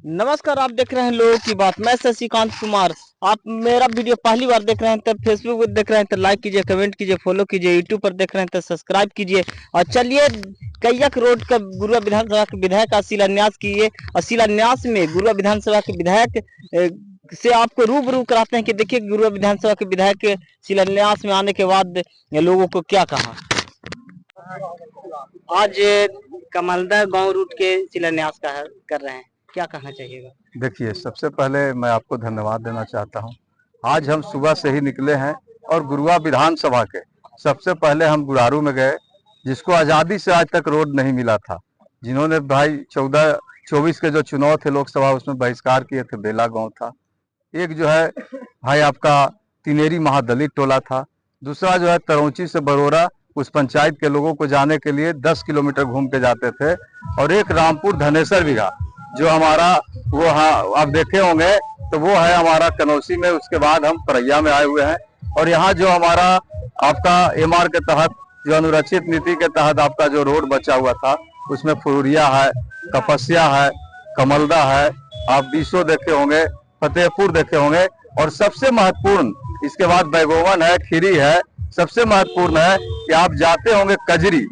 नमस्कार, आप देख रहे हैं लोगों की बात। मैं शशिकांत कुमार। आप मेरा वीडियो पहली बार देख रहे हैं तो फेसबुक पर देख रहे हैं तो लाइक कीजिए, कमेंट कीजिए, फॉलो कीजिए। यूट्यूब पर देख रहे हैं तो सब्सक्राइब कीजिए। और चलिए, कैयक रोड का गुरुआ विधानसभा के विधायक का शिलान्यास किए और शिलान्यास में गुरुआ विधानसभा के विधायक से आपको रूबरू कराते हैं कि देखिए गुरुआ विधानसभा के विधायक के शिलान्यास में आने के बाद लोगों को क्या कहा। आज कमलदा गांव रूट के शिलान्यास कर रहे हैं, क्या कहना चाहिएगा? देखिए, सबसे पहले मैं आपको धन्यवाद देना चाहता हूं। आज हम सुबह से ही निकले हैं और गुरुआ विधानसभा के सबसे पहले हम गुरारू में गए, जिसको आज़ादी से आज तक रोड नहीं मिला था। जिन्होंने भाई 14-24 के जो चुनाव थे लोकसभा, उसमें बहिष्कार किए थे, बेला गांव था। एक जो है भाई आपका तिनेरी महादलित टोला था। दूसरा जो है तरौची से बरोरा, उस पंचायत के लोगों को जाने के लिए 10 किलोमीटर घूम के जाते थे। और एक रामपुर धनेसर बिघा जो हमारा वो, हाँ आप देखे होंगे तो वो है हमारा कनौसी में। उसके बाद हम परैया में आए हुए हैं। और यहाँ जो हमारा आपका एमआर के तहत जो अनुरक्षित नीति के तहत आपका जो रोड बचा हुआ था, उसमें फुरुरिया है, कपसिया है, कमलदा है, आप बीसो देखे होंगे, फतेहपुर देखे होंगे। और सबसे महत्वपूर्ण इसके बाद बैगोवन है, खीरी है। सबसे महत्वपूर्ण है कि आप जाते होंगे कजरी,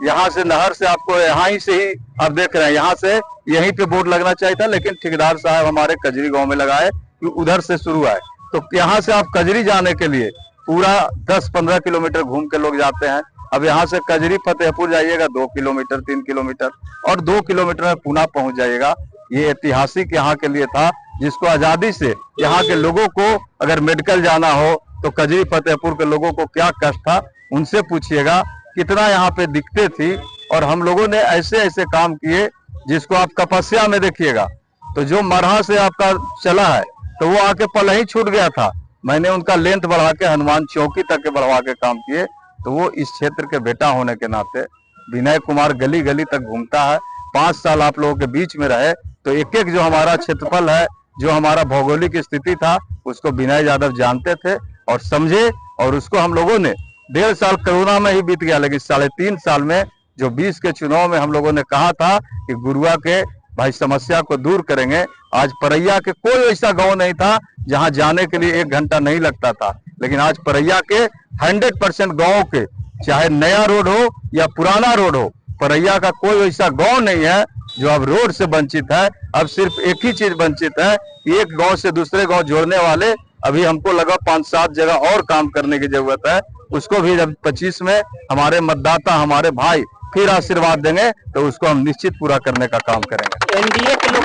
यहाँ से नहर से आपको यहाँ ही से ही आप देख रहे हैं, यहाँ से यहीं पे बोर्ड लगना चाहिए था, लेकिन ठेकेदार साहब हमारे कजरी गांव में लगाए कि उधर से शुरू आए। तो यहाँ से आप कजरी जाने के लिए पूरा 10-15 किलोमीटर घूम के लोग जाते हैं। अब यहाँ से कजरी फतेहपुर जाइएगा 2 किलोमीटर 3 किलोमीटर, और 2 किलोमीटर में पुणे पहुंच जाइएगा। ये ऐतिहासिक यहाँ के लिए था, जिसको आजादी से यहाँ के लोगों को अगर मेडिकल जाना हो तो कजरी फतेहपुर के लोगों को क्या कष्ट था, उनसे पूछिएगा कितना यहाँ पे दिक्कतें थी। और हम लोगों ने ऐसे ऐसे काम किए, जिसको आप कपसिया में देखिएगा तो जो मरहा से आपका चला है तो वो आके पल ही छूट गया था। मैंने उनका लेंथ बढ़ा के हनुमान चौकी तक के बढ़वा के काम किए। तो वो इस क्षेत्र के बेटा होने के नाते विनय कुमार गली गली तक घूमता है। 5 साल आप लोगों के बीच में रहे तो एक एक जो हमारा क्षेत्रफल है, जो हमारा भौगोलिक स्थिति था, उसको विनय यादव जानते थे और समझे। और उसको हम लोगों ने 1.5 साल कोरोना में ही बीत गया, लेकिन 3.5 साल में जो 20 के चुनाव में हम लोगों ने कहा था कि गुरुआ के भाई समस्या को दूर करेंगे। आज परैया के कोई ऐसा गांव नहीं था जहां जाने के लिए 1 घंटा नहीं लगता था, लेकिन आज परैया के 100% गाँव के, चाहे नया रोड हो या पुराना रोड हो, परैया का कोई ऐसा गाँव नहीं है जो अब रोड से वंचित है। अब सिर्फ एक ही चीज वंचित है, एक गाँव से दूसरे गाँव जोड़ने वाले। अभी हमको लगा 5-7 जगह और काम करने की जरूरत है। उसको भी जब 25 में हमारे मतदाता, हमारे भाई फिर आशीर्वाद देंगे तो उसको हम निश्चित पूरा करने का काम करेंगे। एनडीए के लोग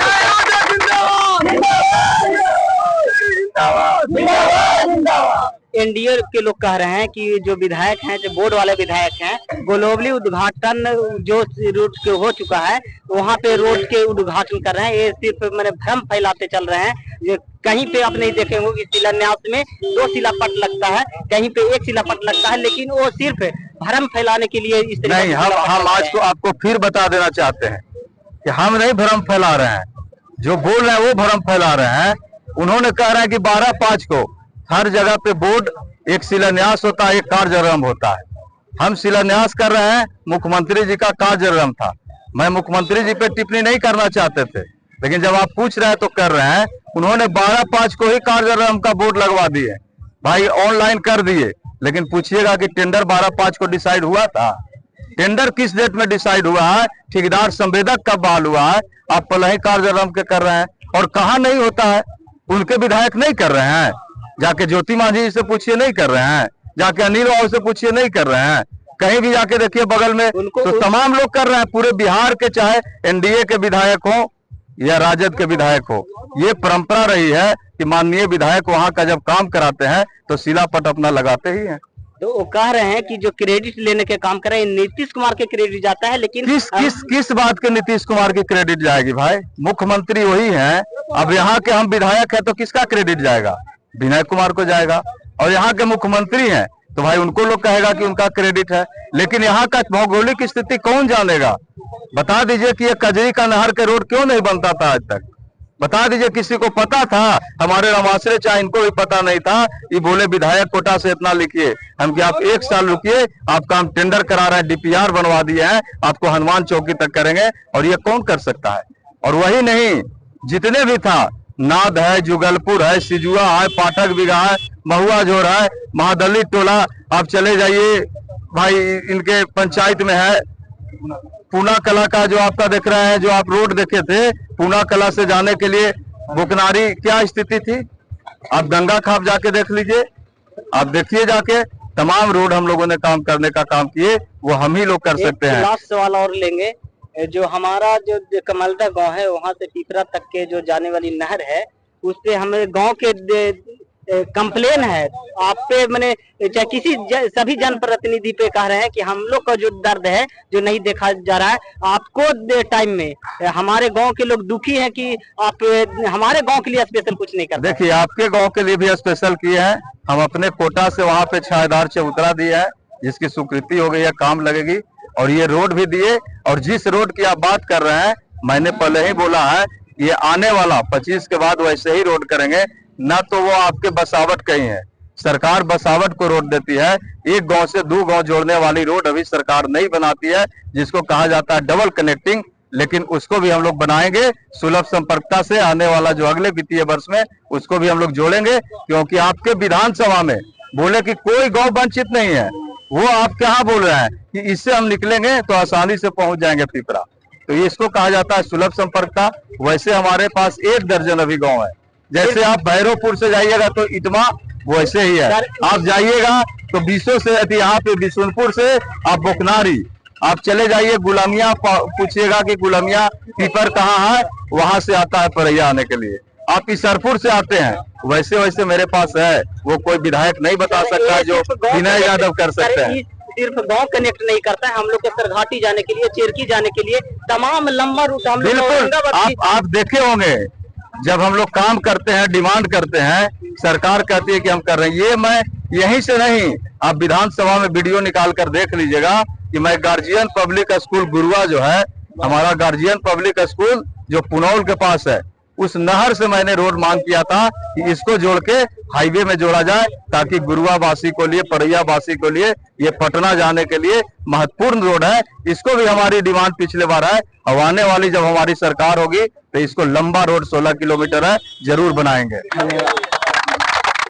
एनडीए के लोग कह रहे हैं कि जो विधायक हैं, जो बोर्ड वाले विधायक हैं, ग्लोबली उद्घाटन जो रोड के हो चुका है वहां पे रोड के उद्घाटन कर रहे हैं। ये सिर्फ मैंने भ्रम फैलाते चल रहे हैं। जो कहीं पे आप नहीं देखेंगे कि शिलान्यास में 2 शिलापट लगता है, कहीं पे 1 शिलापट लगता है, लेकिन वो सिर्फ भ्रम फैलाने के लिए इस तरीके नहीं। हम आज को आपको फिर बता देना चाहते हैं कि हम नहीं भ्रम फैला रहे हैं। जो बोल रहे हैं वो भ्रम फैला रहे हैं। उन्होंने कह रहे हैं कि 12/5 को हर जगह पे बोर्ड, एक शिलान्यास होता है, एक कार्यक्रम होता है। हम शिलान्यास कर रहे हैं, मुख्यमंत्री जी का कार्यक्रम था। मैं मुख्यमंत्री जी पे टिप्पणी नहीं करना चाहते थे, लेकिन जब आप पूछ रहे हैं तो कर रहे हैं। उन्होंने 12/5 को ही कार्यक्रम का बोर्ड लगवा दिए भाई, ऑनलाइन कर दिए। लेकिन पूछिएगा कि टेंडर 12/5 को डिसाइड हुआ था? टेंडर किस डेट में डिसाइड हुआ है? ठेकेदार संवेदक कब बहाल हुआ है? आप पहले ही कार्यक्रम के कर रहे हैं। और कहाँ नहीं होता है? उनके विधायक नहीं कर रहे हैं? जाके ज्योति मांझी से पूछिए, नहीं कर रहे हैं। जाके अनिल बाबू से पूछिए, नहीं कर रहे हैं। कहीं भी जाके देखिए बगल में तो तमाम लोग कर रहे हैं। पूरे बिहार के, चाहे एनडीए के विधायक हो या राजद के विधायक हो, ये परंपरा रही है कि माननीय विधायक वहां का जब काम कराते हैं तो शिलापट अपना लगाते ही हैं। तो वो कह रहे हैं कि जो क्रेडिट लेने के काम कर रहे हैं नीतीश कुमार के क्रेडिट जाता है, लेकिन किस बात के नीतीश कुमार की क्रेडिट जाएगी भाई? मुख्यमंत्री वही हैं। अब यहाँ के हम विधायक है तो किसका क्रेडिट जाएगा? विनय कुमार को जाएगा। और यहाँ के मुख्यमंत्री हैं तो भाई उनको लोग कहेगा कि उनका क्रेडिट है। लेकिन यहाँ का भौगोलिक स्थिति कौन जानेगा? बता दीजिए कि ये कजरी का नहर के रोड क्यों नहीं बनता था आज तक? बता दीजिए, किसी को पता था? हमारे रमाश्रे चाहे इनको भी पता नहीं था। ये बोले विधायक कोटा से इतना लिखिए। हम कि आप 1 साल रुकिए, आपका हम टेंडर करा रहे हैं, डीपीआर बनवा दिए हैं, आपको हनुमान चौकी तक करेंगे। और ये कौन कर सकता है? और वही नहीं, जितने भी था, नाद है, जुगलपुर है, सिजुआ है, पाठक बिगा है, महुआ जोर है, महादलित टोला, आप चले जाइए भाई, इनके पंचायत में है। पूना कला का जो आपका देख रहे हैं, जो आप रोड देखे थे, पूना कला से जाने के लिए बुकनारी क्या स्थिति थी, आप गंगा खाप जाके देख लीजिए, आप देखिए जाके। तमाम रोड हम लोगों ने काम करने का काम किए, वो हम ही लोग कर सकते हैं। लास्ट सवाल और लेंगे, जो हमारा जो कमलदा गांव है वहां से पिपरा तक के जो जाने वाली नहर है, उस पे हमें गांव के कंप्लेन है आप पे, मैंने चाहे किसी सभी जनप्रतिनिधि पे कह रहे हैं कि हम लोग का जो दर्द है जो नहीं देखा जा रहा है, आपको टाइम में हमारे गांव के लोग दुखी हैं कि आप हमारे गांव के लिए स्पेशल कुछ नहीं करते। देखिए, आपके गांव के लिए भी स्पेशल किए हैं, हम अपने कोटा से वहां पे छायादार चबूतरा दिए है, जिसकी स्वीकृति हो गई है, काम लगेगी। और ये रोड भी दिए, और जिस रोड की आप बात कर रहे हैं, मैंने पहले ही बोला है, ये आने वाला 25 के बाद वैसे ही रोड करेंगे, ना तो वो आपके बसावट कहीं है। सरकार बसावट को रोड देती है, एक गांव से 2 गांव जोड़ने वाली रोड अभी सरकार नहीं बनाती है, जिसको कहा जाता है डबल कनेक्टिंग, लेकिन उसको भी हम लोग बनाएंगे सुलभ संपर्कता से। आने वाला जो अगले वित्तीय वर्ष में उसको भी हम लोग जोड़ेंगे, क्योंकि आपके विधानसभा में बोले कि कोई गांव वंचित नहीं है, वो आप क्या बोल रहे हैं कि इससे हम निकलेंगे तो आसानी से पहुंच जाएंगे पिपरा, तो ये इसको कहा जाता है सुलभ संपर्कता। वैसे हमारे पास 1 दर्जन अभी गांव है, जैसे आप भैरवपुर से जाइएगा तो इटमा वैसे ही है, आप जाइएगा तो बीसों से यहाँ पे बिशुनपुर से आप बुकनारी, आप चले जाइए गुलामिया, पूछिएगा कि गुलामिया पीपर कहाँ है, वहां से आता है परैया आने के लिए। आप ईसरपुर से आते हैं, वैसे वैसे मेरे पास है, वो कोई विधायक नहीं बता सकता जो विनय यादव कर सकते हैं। सिर्फ गांव कनेक्ट नहीं करता है, हम लोग के सरघाटी जाने के लिए, चेरकी जाने के लिए तमाम लंबा रूट हम लोग। बिल्कुल, आप देखे होंगे जब हम लोग काम करते हैं, डिमांड करते हैं, सरकार कहती है कि हम कर रहे हैं। ये मैं यहीं से नहीं, आप विधानसभा में वीडियो निकाल कर देख लीजिएगा कि मैं गार्जियन पब्लिक स्कूल गुरुआ जो है, हमारा गार्जियन पब्लिक स्कूल जो पुनौल के पास है, उस नहर से मैंने रोड मांग किया था कि इसको जोड़ के हाईवे में जोड़ा जाए, ताकि गुरुआ वासी को लिए, परैया वासी को लिए, ये पटना जाने के लिए महत्वपूर्ण रोड है। इसको भी हमारी डिमांड पिछले बार है, अब आने वाली जब हमारी सरकार होगी तो इसको लंबा रोड 16 किलोमीटर है, जरूर बनाएंगे।